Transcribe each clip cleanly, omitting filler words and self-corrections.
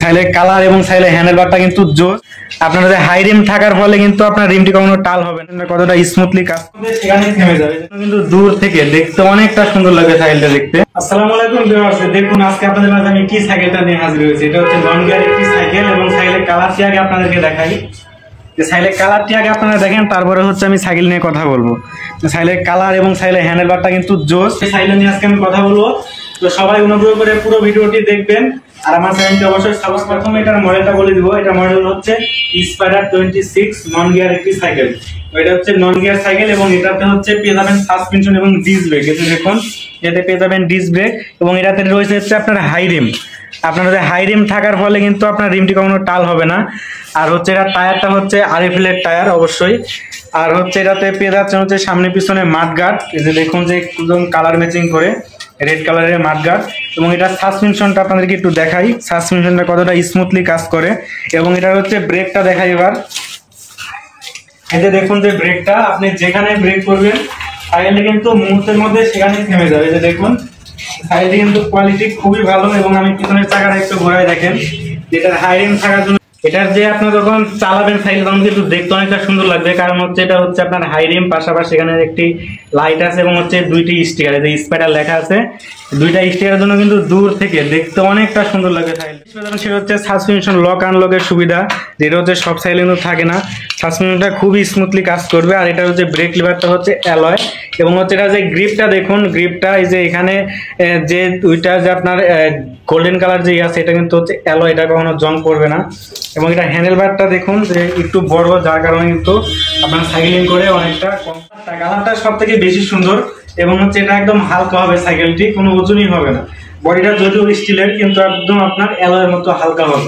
সাইলে colour এবং সাইলে handle বারটা কিন্তু জোস। আপনার হাই রিম থাকার ফলে কিন্তু আপনার রিমটি কখনো টাল হবে না, কতটা স্মুথলি কাজ করবে সেখানে থেমে যাবে। কিন্তু দূর থেকে দেখতে অনেকটা সুন্দর লাগে সাইকেলটা দেখতে। আসসালামু আলাইকুম ভিউয়ার্স, দেখুন আজকে আপনাদের মাঝে আমি কি সাইকেলটা নিয়ে হাজির হয়েছি। এটা হচ্ছে নন গিয়ার একটি সাইকেল এবং সাইকেলের কালারটি আগে আপনাদেরকে দেখাই। সাইকেলের কালারটি আগে আপনারা দেখেন, তারপরে হচ্ছে আমি সাইকেল নিয়ে কথা বলবো। সাইকেলের কালার এবং সাইকেলের হ্যান্ডেল বারটা কিন্তু জোস। সাইকেল নিয়ে আজকে আমি কথা বলবো, তো সবাই অনুগ্রহ করে পুরো ভিডিওটি দেখবেন আর আমার চ্যানেলটি অবশ্যই সাবস্ক্রাইব। প্রথমে এটার মডেলটা বলে দিব। এটা মডেল হচ্ছে স্পাইডার 26 নন গিয়ার একটি সাইকেল। এটা হচ্ছে নন গিয়ার সাইকেল এবং এটাতে হচ্ছে পেয়ে যাবেন সাসপেনশন এবং ডিস্ক ব্রেক। এই দেখুন, এটাতে পেয়ে যাবেন ডিস্ক ব্রেক এবং এটাতে রয়েছে হচ্ছে আপনার হাই রিম। আপনার হাই রিম থাকার ফলে কিন্তু আপনার রিমটি কখনো টাল হবে না। আর হচ্ছে এটা টায়ারটা হচ্ছে RFL এর টায়ার অবশ্যই। আর হচ্ছে এটাতে পেয়ে যাচ্ছেন হচ্ছে সামনে পিছনে মাডগার্ড। এই যে দেখুন যে একদম কালার ম্যাচিং করে রেড কালারের মাডগার্ড। এবং এটা সাসপেনশনটা আপনাদেরকে একটু দেখাই, সাসপেনশনটা কতটা স্মুথলি কাজ করে। এবং এটা হচ্ছে ব্রেকটা দেখাই এবার। এতে দেখুন যে ব্রেকটা আপনি যেখানে ব্রেক করবেন সাইকেলটা কিন্তু মুহূর্তের মধ্যে সেখানে থেমে যাবে। যে দেখুন সাইকেলটি কিন্তু কোয়ালিটি খুবই ভালো। এবং আমি পিছনের চাকাটা একটু ঘোরায় দেখেন, যেটার হাই রিম থাকার জন্য এটার যে আপনি যখন চালাবেন সাইকেল তখন কিন্তু দেখতে অনেকটা সুন্দর লাগবে। কারণ হচ্ছে এটা হচ্ছে আপনার হাই রিম, পাশাপাশি এখানে একটি লাইট আছে এবং হচ্ছে দুইটি স্টিকার, এই যে স্পাইডার লেখা আছে, দুইটা স্টিকারের জন্য কিন্তু দূর থেকে দেখতে অনেকটা সুন্দর লাগে সাইকেল। সেটা হচ্ছে সাসপেনশন লক আনলকের সুবিধা, যেটা হচ্ছে সব সাইকেলে কিন্তু থাকে না। সাসপেনশনটা খুবই স্মুথলি কাজ করবে। আর এটা হচ্ছে ব্রেক লিভারটা হচ্ছে অ্যালয় এবং হচ্ছে এটা যে গ্রিপটা দেখুন, গ্রিপটা এই যে এখানে যে দুইটা যে আপনার গোল্ডেন কালার যে আছে এটা কিন্তু হচ্ছে অ্যালয়, এটা কখনো জং করবে না। এবং এটা হ্যান্ডেল বারটা দেখুন যে একটু বড়, যার কারণে কিন্তু আপনার সাইকেলিং করে অনেকটা কম। কালারটা সব থেকে বেশি সুন্দর এবং হচ্ছে এটা একদম হালকা হবে, সাইকেলটি কোনো ওজনই হবে না। বডিটা যদিও স্টিলের কিন্তু একদম আপনার অ্যালয়ের মতো হালকা হবে,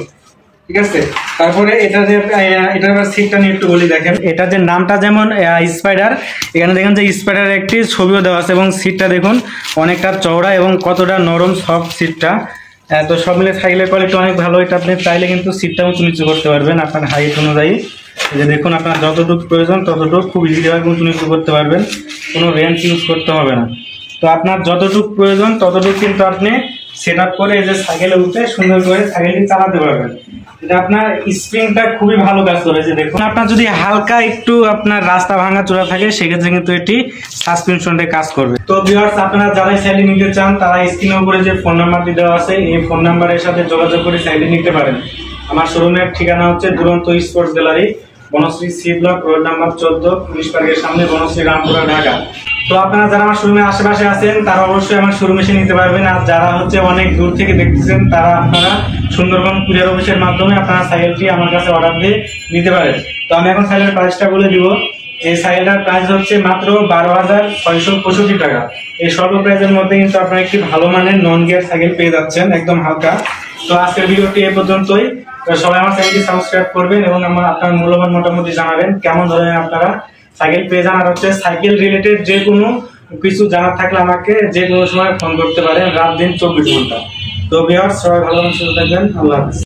ঠিক আছে। তারপরে এটা যে এটার সিটটা নিয়ে একটু বলি। দেখেন এটা যে নামটা যেমন স্পাইডার, এখানে দেখেন যে স্পাইডারের একটি ছবিও দেওয়া আছে এবং সিটটা দেখুন অনেকটা চওড়া এবং কতটা নরম সফট সিটটা। তো সব মিলে সাইকেলের কোয়ালিটি অনেক ভালো। এটা আপনি চাইলে কিন্তু সিটটা উঁচু নিচু করতে পারবেন আপনার হাইট অনুযায়ী। যে দেখুন আপনার যতটুকু প্রয়োজন ততটুকু খুব ইজিভাবে উঁচু নিচু করতে পারবেন, কোনো রেঞ্চ ইউজ করতে হবে না। তো আপনার যতটুকু প্রয়োজন ততটুকু কিন্তু আপনি সেট আপ করে এই যে সাইকেলে উঠে সুন্দর করে সাইকেলটি চালাতে পারবেন। এটা আপনার স্প্রিংটা খুবই ভালো কাজ করেছে। দেখুন আপনার যদি হালকা একটু আপনার রাস্তা ভাঙা চূড়া থাকে সেক্ষেত্রে কিন্তু এটি সাসপেনশনটা কাজ করবে। তো ভিউয়ার্স, আপনারা যারা সাইকেল নিতে চান তারা স্ক্রিনের উপরে যে ফোন নাম্বারটি দেওয়া আছে এই ফোন নাম্বারের সাথে যোগাযোগ করে সাইকেল নিতে পারেন। আমার শোরুমের ঠিকানা হচ্ছে Duranta sports gallery, Banasree C block, road number 14, police পার্কের সামনে, বনশ্রী, রামপুরা, ঢাকা। তো আপনারা যারা আমার শোরুমের আশেপাশে আছেন তারা অবশ্যই আমার শোরুমে এসে নিতে পারবেন। আর যারা হচ্ছে অনেক দূর থেকে দেখতেছেন তারা আপনারা সুন্দরবন কুরিয়ার অফিসের মাধ্যমে আপনারা সাইকেলটি আমার কাছে অর্ডার দিয়ে নিতে পারেন। তো আমি এখন সাইকেলের প্রাইসটা বলে দিব। এই সাইকেলটার প্রাইস হচ্ছে মাত্র 12,665 টাকা। এই স্বল্প প্রাইসের মধ্যে কিন্তু আপনারা একটি ভালো মানের নন গিয়ার সাইকেল পেয়ে যাচ্ছেন, একদম হালকা। তো আজকের ভিডিওটি এ পর্যন্তই। সবাই আমার চ্যানেলটি সাবস্ক্রাইব করবেন এবং আপনার মূল্যবান মোটামুটি জানাবেন কেমন ধরনের আপনারা সাইকেল পেয়ে যান। আর হচ্ছে সাইকেল রিলেটেড যে কোনো কিছু জানার থাকলে আমাকে যে কোনো সময় ফোন করতে পারেন, রাত দিন 24 ঘন্টা। তো ভিউয়ার্স, সবাই ভালো সুস্থ থাকবেন। আল্লাহ হাফেজ।